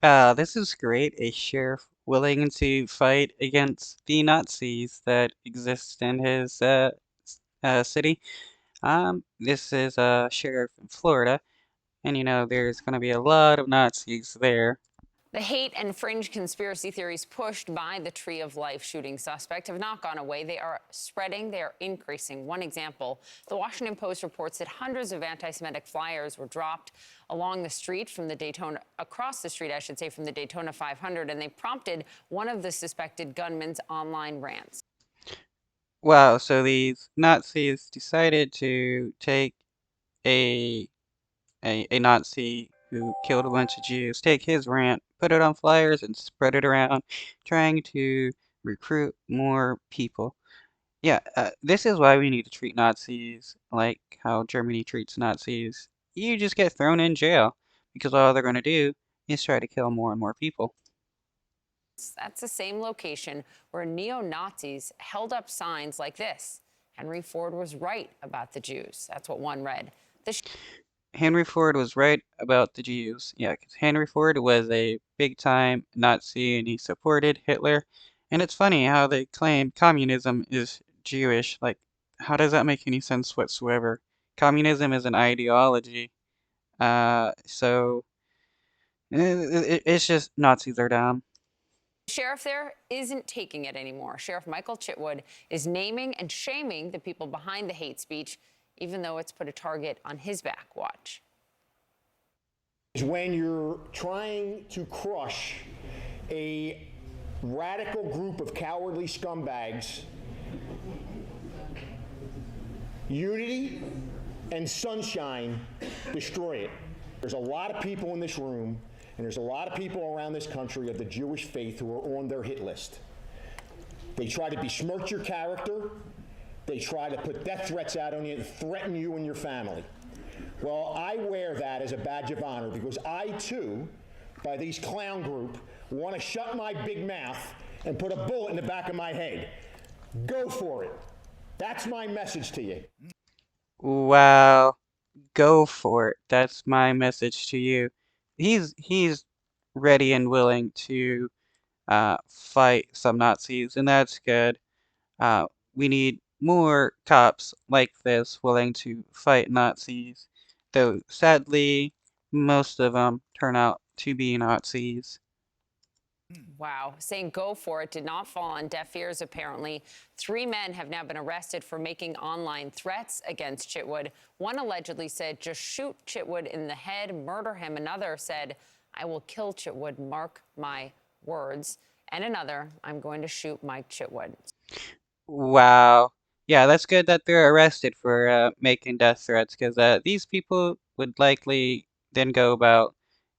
This is great. A sheriff willing to fight against the Nazis that exist in his city. This is a sheriff in Florida, and there's going to be a lot of Nazis there. The hate and fringe conspiracy theories pushed by the Tree of Life shooting suspect have not gone away. They are spreading, they are increasing. One example, the Washington Post reports that hundreds of anti-Semitic flyers were dropped along the street from the Daytona, across the street, I should say, from the Daytona 500, and they prompted one of the suspected gunman's online rants. Wow, so these Nazis decided to take a a Nazi who killed a bunch of Jews, take his rant, put it on flyers, and spread it around, trying to recruit more people. Yeah, this is why we need to treat Nazis like how Germany treats Nazis. You just get thrown in jail because all they're going to do is try to kill more and more people. That's the same location where neo-Nazis held up signs like this. Henry Ford was right about the Jews. That's what one read. Henry Ford was right about the Jews. Yeah, because Henry Ford was a big-time Nazi and he supported Hitler. And it's funny how they claim communism is Jewish. Like, how does that make any sense whatsoever? Communism is an ideology. So it's just Nazis are dumb. The sheriff there isn't taking it anymore. Sheriff Michael Chitwood is naming and shaming the people behind the hate speech, even though it's put a target on his back. Watch. Is when you're trying to crush a radical group of cowardly scumbags, unity and sunshine destroy it. There's a lot of people in this room, and there's a lot of people around this country of the Jewish faith who are on their hit list. They try to besmirch your character. They try to put death threats out on you and threaten you and your family. Well, I wear that as a badge of honor because I, too, by these clown group, want to shut my big mouth and put a bullet in the back of my head. Go for it. That's my message to you. Wow, go for it. That's my message to you. He's ready and willing to fight some Nazis, and that's good. Uh, we need more cops like this willing to fight Nazis, though sadly, most of them turn out to be Nazis. Wow. Saying go for it did not fall on deaf ears, apparently. 3 men have now been arrested for making online threats against Chitwood. One allegedly said, just shoot Chitwood in the head, murder him. Another said, I will kill Chitwood, mark my words. And another, I'm going to shoot Mike Chitwood. Wow. Yeah, that's good that they're arrested for making death threats, because these people would likely then go about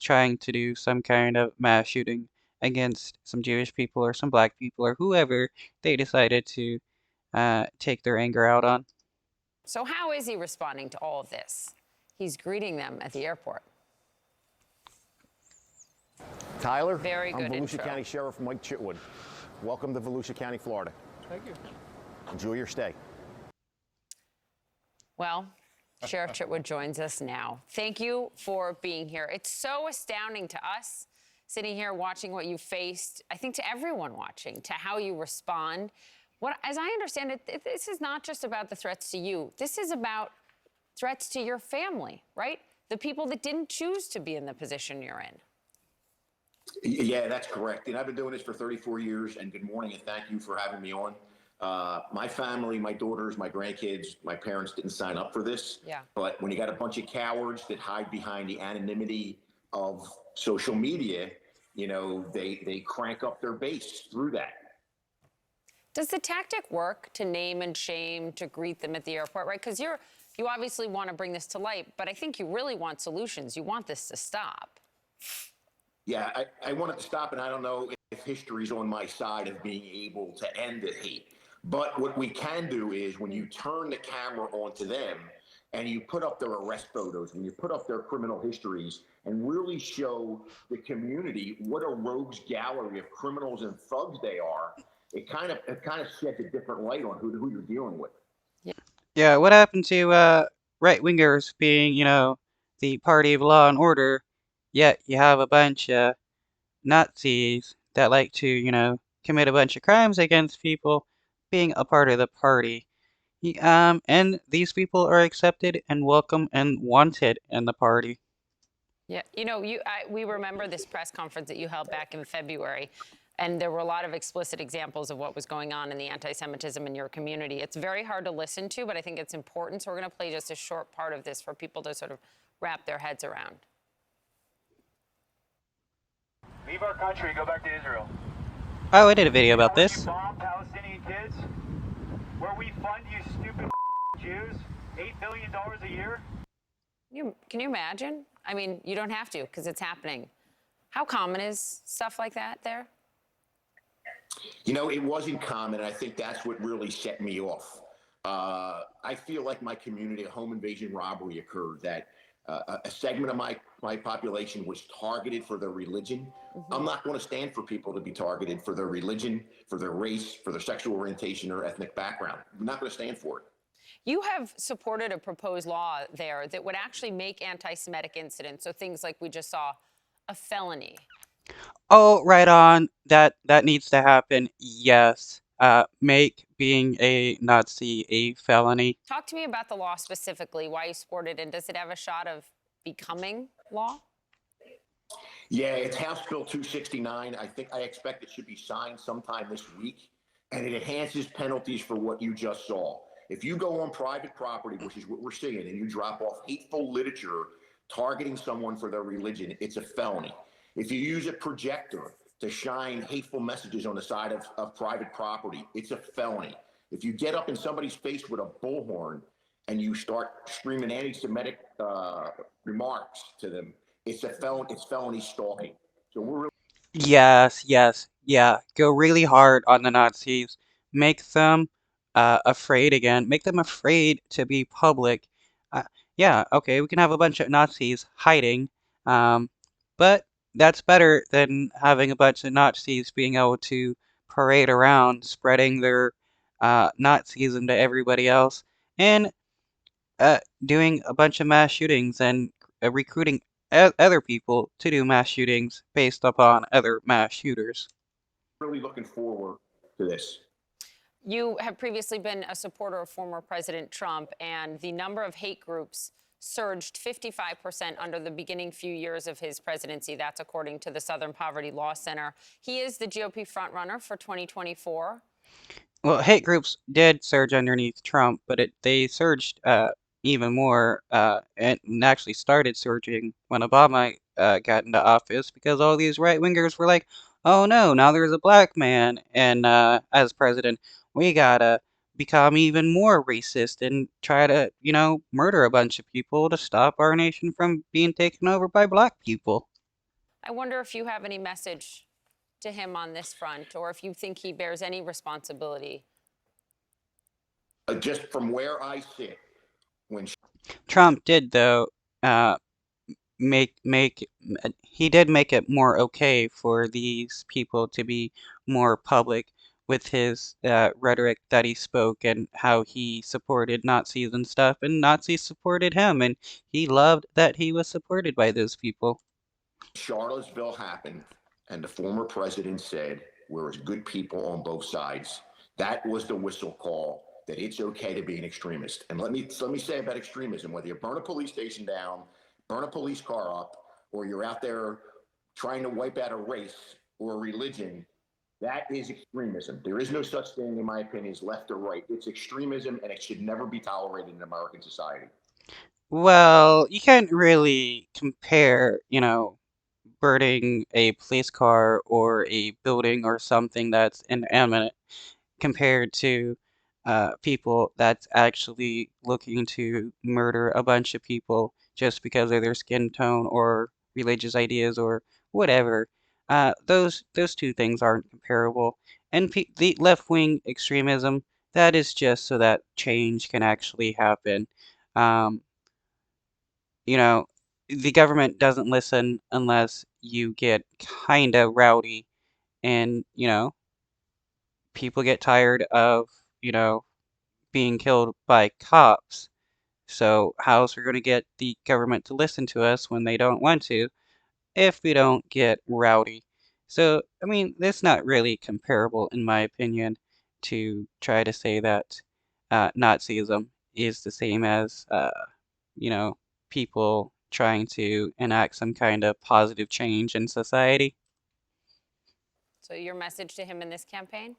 trying to do some kind of mass shooting against some Jewish people or some black people or whoever they decided to take their anger out on. So how is he responding to all of this? He's greeting them at the airport. Tyler, Very good I'm Volusia intro. County Sheriff Mike Chitwood. Welcome to Volusia County, Florida. Thank you. Enjoy your stay. Well, Sheriff Chitwood joins us now. Thank you for being here. It's so astounding to us sitting here watching what you faced, I think to everyone watching, to how you respond. What, as I understand it, this is not just about the threats to you. This is about threats to your family, right? The people that didn't choose to be in the position you're in. Yeah, that's correct. And I've been doing this for 34 years. And good morning, and thank you for having me on. My family, my daughters, my grandkids, my parents didn't sign up for this. Yeah. But when you got a bunch of cowards that hide behind the anonymity of social media, they crank up their base through that. Does the tactic work to name and shame, to greet them at the airport, right? Because you obviously want to bring this to light, but I think you really want solutions. You want this to stop. Yeah, I want it to stop, and I don't know if history's on my side of being able to end the hate. But what we can do is when you turn the camera onto them and you put up their arrest photos, when you put up their criminal histories and really show the community what a rogues gallery of criminals and thugs they are, it kind of sheds a different light on who you're dealing with. Yeah, what happened to right-wingers being, the party of law and order, yet you have a bunch Nazis that like to, commit a bunch of crimes against people being a part of the party. And these people are accepted and welcome and wanted in the party. Yeah, we remember this press conference that you held back in February, and there were a lot of explicit examples of what was going on in the anti-Semitism in your community. It's very hard to listen to, but I think it's important. So we're going to play just a short part of this for people to sort of wrap their heads around. Leave our country, go back to Israel. Oh, I did a video about Where you this. bomb Palestinian kids, where we fund you stupid Jews, $8 billion a year. Can you imagine? I mean, you don't have to because it's happening. How common is stuff like that there? It wasn't common. I think that's what really set me off. I feel like my community, a home invasion robbery occurred, that a segment of my population was targeted for their religion. Mm-hmm. I'm not going to stand for people to be targeted for their religion, for their race, for their sexual orientation or ethnic background. I'm not going to stand for it. You have supported a proposed law there that would actually make anti-Semitic incidents, so things like we just saw, a felony. Oh, right on. That needs to happen. Yes. Make being a Nazi a felony. Talk to me about the law specifically, why you support it, and does it have a shot of becoming law? Yeah, it's House Bill 269. I expect it should be signed sometime this week, and it enhances penalties for what you just saw. If you go on private property, which is what we're seeing, and you drop off hateful literature targeting someone for their religion, it's a felony. If you use a projector to shine hateful messages on the side of private property, it's a felony. If you get up in somebody's face with a bullhorn and you start screaming anti-Semitic remarks to them, it's a felon. It's felony stalking. So we're really Yes, yes, yeah. Go really hard on the Nazis. Make them afraid again. Make them afraid to be public. Uh, yeah, okay, we can have a bunch of Nazis hiding, um, but that's better than having a bunch of Nazis being able to parade around, spreading their Nazism to everybody else, and doing a bunch of mass shootings and recruiting other people to do mass shootings based upon other mass shooters. really looking forward to this. You have previously been a supporter of former President Trump, and the number of hate groups surged 55% under the beginning few years of his presidency. That's according to the Southern Poverty Law Center. He is the GOP frontrunner for 2024. Well, hate groups did surge underneath Trump, but they surged even more and actually started surging when Obama got into office because all these right wingers were like, "Oh no, now there's a black man and as president, we gotta become even more racist and try to, murder a bunch of people to stop our nation from being taken over by black people." I wonder if you have any message to him on this front, or if you think he bears any responsibility. Just from where I sit, when Trump did though make he did make it more okay for these people to be more public with his rhetoric that he spoke and how he supported Nazis and stuff, and Nazis supported him, and he loved that he was supported by those people. Charlottesville happened and the former president said, we're as good people on both sides. That was the whistle call that it's okay to be an extremist. And let me say about extremism, whether you burn a police station down, burn a police car up, or you're out there trying to wipe out a race or a religion, that is extremism. There is no such thing, in my opinion, as left or right. It's extremism, and it should never be tolerated in American society. Well, you can't really compare, burning a police car or a building or something that's inanimate compared to people that's actually looking to murder a bunch of people just because of their skin tone or religious ideas or whatever. Those two things aren't comparable. And the left-wing extremism, that is just so that change can actually happen. Um, you know, the government doesn't listen unless you get kind of rowdy and, people get tired of, you know, being killed by cops. So how's we going to get the government to listen to us when they don't want to if we don't get rowdy? So, I mean, that's not really comparable, in my opinion, to try to say that Nazism is the same as, you know, people trying to enact some kind of positive change in society. So your message to him in this campaign?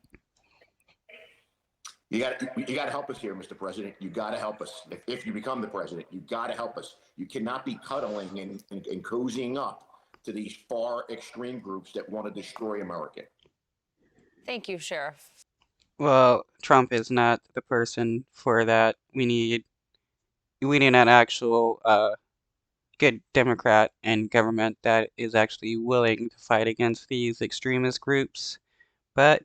You got to help us here, Mr. President. You got to help us. If you become the president, you got to help us. You cannot be cuddling and cozying up to these far extreme groups that want to destroy America. Thank you, Sheriff. Well, Trump is not the person for that. We need an actual good Democrat and government that is actually willing to fight against these extremist groups. But